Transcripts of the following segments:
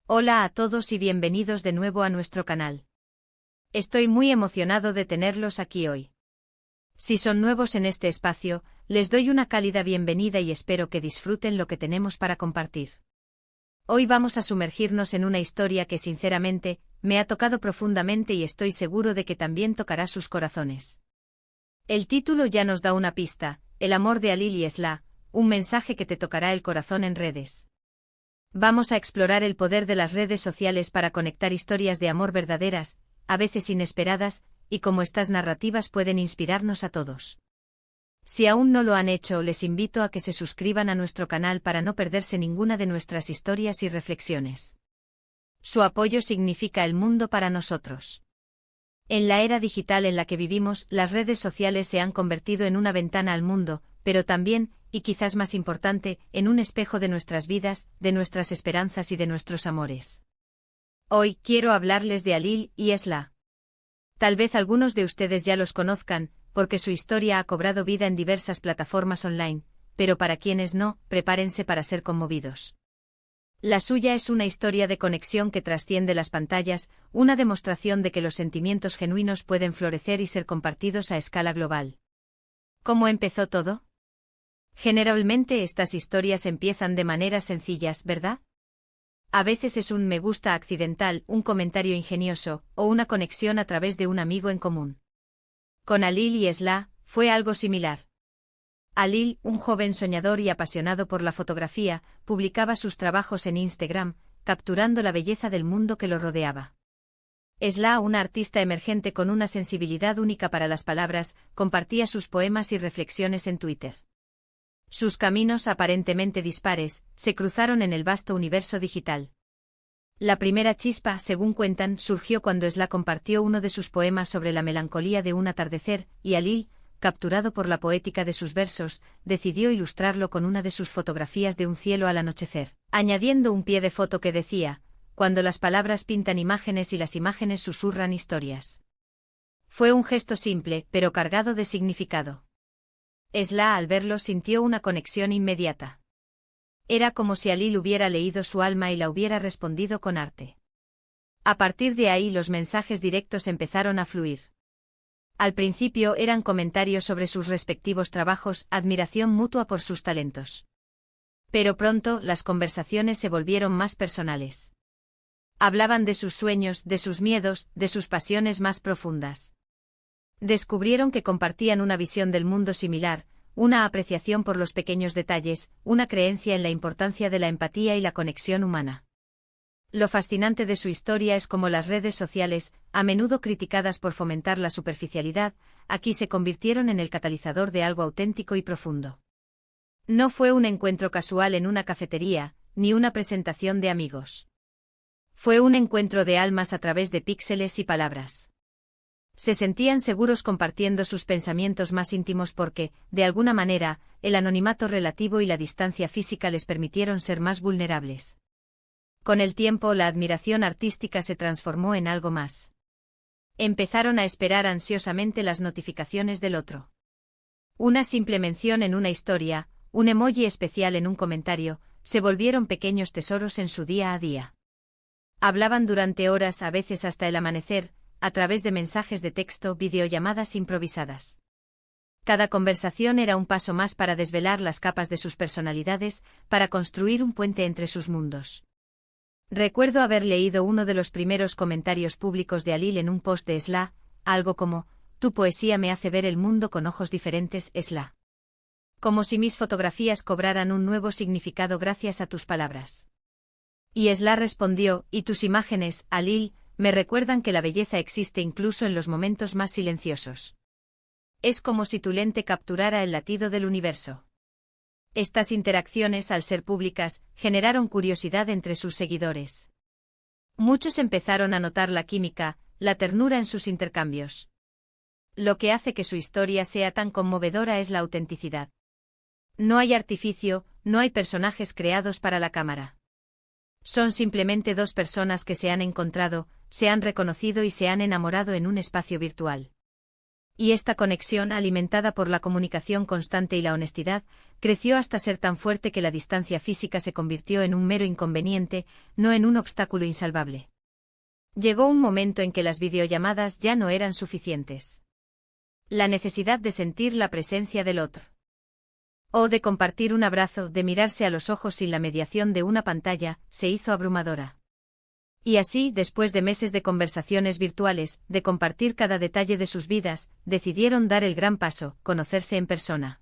Hola a todos y bienvenidos de nuevo a nuestro canal. Estoy muy emocionado de tenerlos aquí hoy. Si son nuevos en este espacio, les doy una cálida bienvenida y espero que disfruten lo que tenemos para compartir. Hoy vamos a sumergirnos en una historia que sinceramente, me ha tocado profundamente y estoy seguro de que también tocará sus corazones. El título ya nos da una pista, el amor de Halil y Esla, un mensaje que te tocará el corazón en redes. Vamos a explorar el poder de las redes sociales para conectar historias de amor verdaderas, a veces inesperadas, y cómo estas narrativas pueden inspirarnos a todos. Si aún no lo han hecho, les invito a que se suscriban a nuestro canal para no perderse ninguna de nuestras historias y reflexiones. Su apoyo significa el mundo para nosotros. En la era digital en la que vivimos, las redes sociales se han convertido en una ventana al mundo, pero también, y quizás más importante, en un espejo de nuestras vidas, de nuestras esperanzas y de nuestros amores. Hoy quiero hablarles de Halil y Esla. Tal vez algunos de ustedes ya los conozcan, porque su historia ha cobrado vida en diversas plataformas online, pero para quienes no, prepárense para ser conmovidos. La suya es una historia de conexión que trasciende las pantallas, una demostración de que los sentimientos genuinos pueden florecer y ser compartidos a escala global. ¿Cómo empezó todo? Generalmente estas historias empiezan de maneras sencillas, ¿verdad? A veces es un me gusta accidental, un comentario ingenioso, o una conexión a través de un amigo en común. Con Halil y Esla, fue algo similar. Halil, un joven soñador y apasionado por la fotografía, publicaba sus trabajos en Instagram, capturando la belleza del mundo que lo rodeaba. Esla, una artista emergente con una sensibilidad única para las palabras, compartía sus poemas y reflexiones en Twitter. Sus caminos aparentemente dispares, se cruzaron en el vasto universo digital. La primera chispa, según cuentan, surgió cuando Esla compartió uno de sus poemas sobre la melancolía de un atardecer, y Halil, capturado por la poética de sus versos, decidió ilustrarlo con una de sus fotografías de un cielo al anochecer, añadiendo un pie de foto que decía, cuando las palabras pintan imágenes y las imágenes susurran historias. Fue un gesto simple, pero cargado de significado. Esla al verlo sintió una conexión inmediata. Era como si Halil hubiera leído su alma y la hubiera respondido con arte. A partir de ahí los mensajes directos empezaron a fluir. Al principio eran comentarios sobre sus respectivos trabajos, admiración mutua por sus talentos. Pero pronto las conversaciones se volvieron más personales. Hablaban de sus sueños, de sus miedos, de sus pasiones más profundas. Descubrieron que compartían una visión del mundo similar, una apreciación por los pequeños detalles, una creencia en la importancia de la empatía y la conexión humana. Lo fascinante de su historia es cómo las redes sociales, a menudo criticadas por fomentar la superficialidad, aquí se convirtieron en el catalizador de algo auténtico y profundo. No fue un encuentro casual en una cafetería, ni una presentación de amigos. Fue un encuentro de almas a través de píxeles y palabras. Se sentían seguros compartiendo sus pensamientos más íntimos porque, de alguna manera, el anonimato relativo y la distancia física les permitieron ser más vulnerables. Con el tiempo la admiración artística se transformó en algo más. Empezaron a esperar ansiosamente las notificaciones del otro. Una simple mención en una historia, un emoji especial en un comentario, se volvieron pequeños tesoros en su día a día. Hablaban durante horas, a veces hasta el amanecer, a través de mensajes de texto, videollamadas improvisadas. Cada conversación era un paso más para desvelar las capas de sus personalidades, para construir un puente entre sus mundos. Recuerdo haber leído uno de los primeros comentarios públicos de Halil en un post de Esla, algo como, tu poesía me hace ver el mundo con ojos diferentes, Esla. Como si mis fotografías cobraran un nuevo significado gracias a tus palabras. Y Esla respondió, y tus imágenes, Halil, me recuerdan que la belleza existe incluso en los momentos más silenciosos. Es como si tu lente capturara el latido del universo. Estas interacciones, al ser públicas, generaron curiosidad entre sus seguidores. Muchos empezaron a notar la química, la ternura en sus intercambios. Lo que hace que su historia sea tan conmovedora es la autenticidad. No hay artificio, no hay personajes creados para la cámara. Son simplemente dos personas que se han encontrado, se han reconocido y se han enamorado en un espacio virtual. Y esta conexión, alimentada por la comunicación constante y la honestidad, creció hasta ser tan fuerte que la distancia física se convirtió en un mero inconveniente, no en un obstáculo insalvable. Llegó un momento en que las videollamadas ya no eran suficientes. La necesidad de sentir la presencia del otro. O de compartir un abrazo, de mirarse a los ojos sin la mediación de una pantalla, se hizo abrumadora. Y así, después de meses de conversaciones virtuales, de compartir cada detalle de sus vidas, decidieron dar el gran paso, conocerse en persona.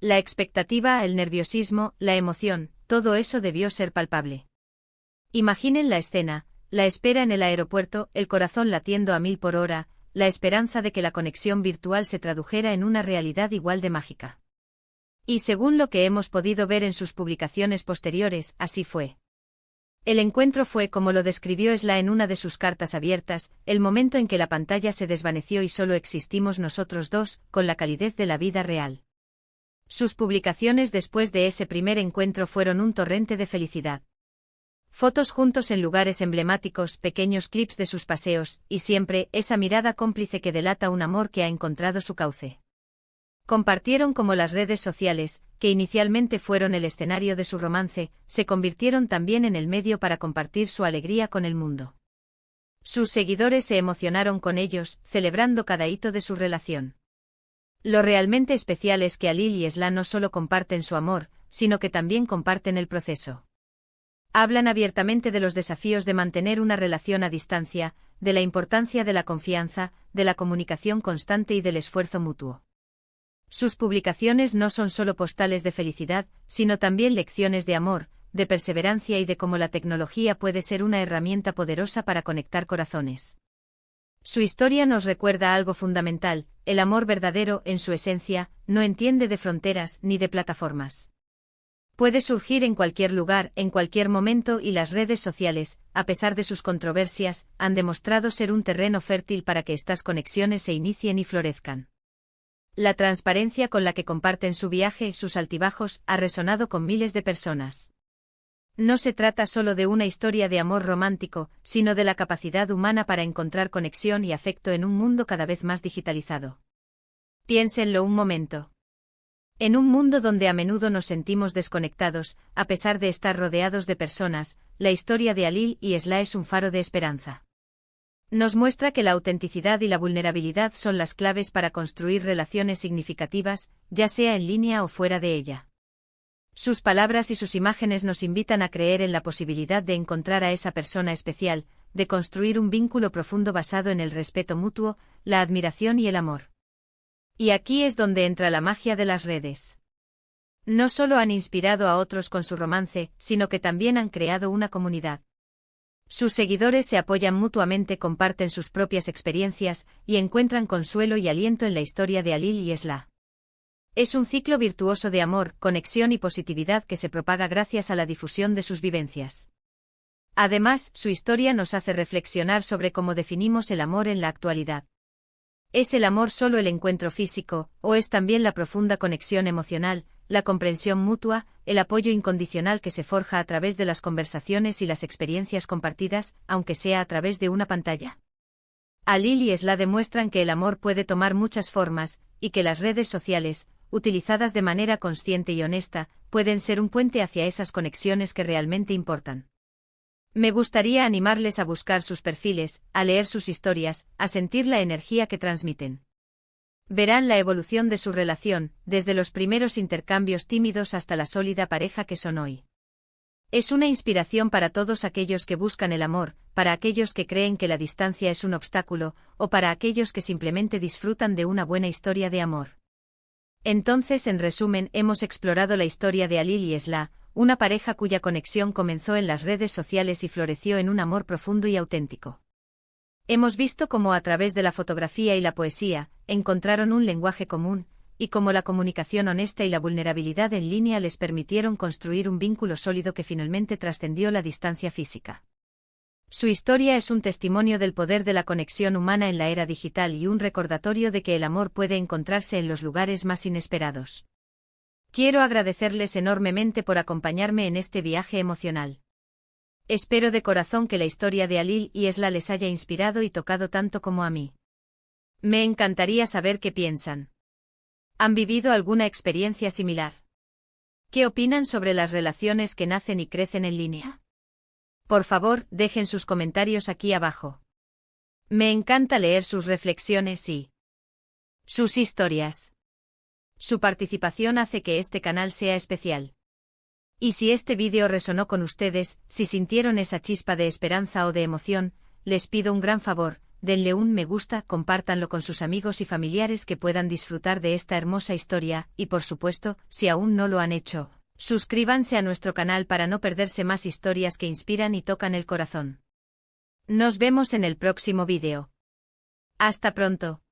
La expectativa, el nerviosismo, la emoción, todo eso debió ser palpable. Imaginen la escena, la espera en el aeropuerto, el corazón latiendo a 1000 por hora, la esperanza de que la conexión virtual se tradujera en una realidad igual de mágica. Y según lo que hemos podido ver en sus publicaciones posteriores, así fue. El encuentro fue como lo describió Sla en una de sus cartas abiertas, el momento en que la pantalla se desvaneció y solo existimos nosotros dos, con la calidez de la vida real. Sus publicaciones después de ese primer encuentro fueron un torrente de felicidad. Fotos juntos en lugares emblemáticos, pequeños clips de sus paseos, y siempre, esa mirada cómplice que delata un amor que ha encontrado su cauce. Compartieron como las redes sociales, que inicialmente fueron el escenario de su romance, se convirtieron también en el medio para compartir su alegría con el mundo. Sus seguidores se emocionaron con ellos, celebrando cada hito de su relación. Lo realmente especial es que Alil y Sla no solo comparten su amor, sino que también comparten el proceso. Hablan abiertamente de los desafíos de mantener una relación a distancia, de la importancia de la confianza, de la comunicación constante y del esfuerzo mutuo. Sus publicaciones no son solo postales de felicidad, sino también lecciones de amor, de perseverancia y de cómo la tecnología puede ser una herramienta poderosa para conectar corazones. Su historia nos recuerda algo fundamental: el amor verdadero, en su esencia, no entiende de fronteras ni de plataformas. Puede surgir en cualquier lugar, en cualquier momento, y las redes sociales, a pesar de sus controversias, han demostrado ser un terreno fértil para que estas conexiones se inicien y florezcan. La transparencia con la que comparten su viaje, sus altibajos, ha resonado con miles de personas. No se trata solo de una historia de amor romántico, sino de la capacidad humana para encontrar conexión y afecto en un mundo cada vez más digitalizado. Piénsenlo un momento. En un mundo donde a menudo nos sentimos desconectados, a pesar de estar rodeados de personas, la historia de Alil y Sla es un faro de esperanza. Nos muestra que la autenticidad y la vulnerabilidad son las claves para construir relaciones significativas, ya sea en línea o fuera de ella. Sus palabras y sus imágenes nos invitan a creer en la posibilidad de encontrar a esa persona especial, de construir un vínculo profundo basado en el respeto mutuo, la admiración y el amor. Y aquí es donde entra la magia de las redes. No solo han inspirado a otros con su romance, sino que también han creado una comunidad. Sus seguidores se apoyan mutuamente, comparten sus propias experiencias, y encuentran consuelo y aliento en la historia de Alil y Sla. Es un ciclo virtuoso de amor, conexión y positividad que se propaga gracias a la difusión de sus vivencias. Además, su historia nos hace reflexionar sobre cómo definimos el amor en la actualidad. ¿Es el amor solo el encuentro físico, o es también la profunda conexión emocional, la comprensión mutua, el apoyo incondicional que se forja a través de las conversaciones y las experiencias compartidas, aunque sea a través de una pantalla? Alil y Sla demuestran que el amor puede tomar muchas formas, y que las redes sociales, utilizadas de manera consciente y honesta, pueden ser un puente hacia esas conexiones que realmente importan. Me gustaría animarles a buscar sus perfiles, a leer sus historias, a sentir la energía que transmiten. Verán la evolución de su relación, desde los primeros intercambios tímidos hasta la sólida pareja que son hoy. Es una inspiración para todos aquellos que buscan el amor, para aquellos que creen que la distancia es un obstáculo, o para aquellos que simplemente disfrutan de una buena historia de amor. Entonces, en resumen, hemos explorado la historia de Alil y Sla, una pareja cuya conexión comenzó en las redes sociales y floreció en un amor profundo y auténtico. Hemos visto cómo a través de la fotografía y la poesía, encontraron un lenguaje común, y cómo la comunicación honesta y la vulnerabilidad en línea les permitieron construir un vínculo sólido que finalmente trascendió la distancia física. Su historia es un testimonio del poder de la conexión humana en la era digital y un recordatorio de que el amor puede encontrarse en los lugares más inesperados. Quiero agradecerles enormemente por acompañarme en este viaje emocional. Espero de corazón que la historia de Alil y Sla les haya inspirado y tocado tanto como a mí. Me encantaría saber qué piensan. ¿Han vivido alguna experiencia similar? ¿Qué opinan sobre las relaciones que nacen y crecen en línea? Por favor, dejen sus comentarios aquí abajo. Me encanta leer sus reflexiones y sus historias. Su participación hace que este canal sea especial. Y si este vídeo resonó con ustedes, si sintieron esa chispa de esperanza o de emoción, les pido un gran favor, denle un me gusta, compártanlo con sus amigos y familiares que puedan disfrutar de esta hermosa historia, y por supuesto, si aún no lo han hecho, suscríbanse a nuestro canal para no perderse más historias que inspiran y tocan el corazón. Nos vemos en el próximo vídeo. Hasta pronto.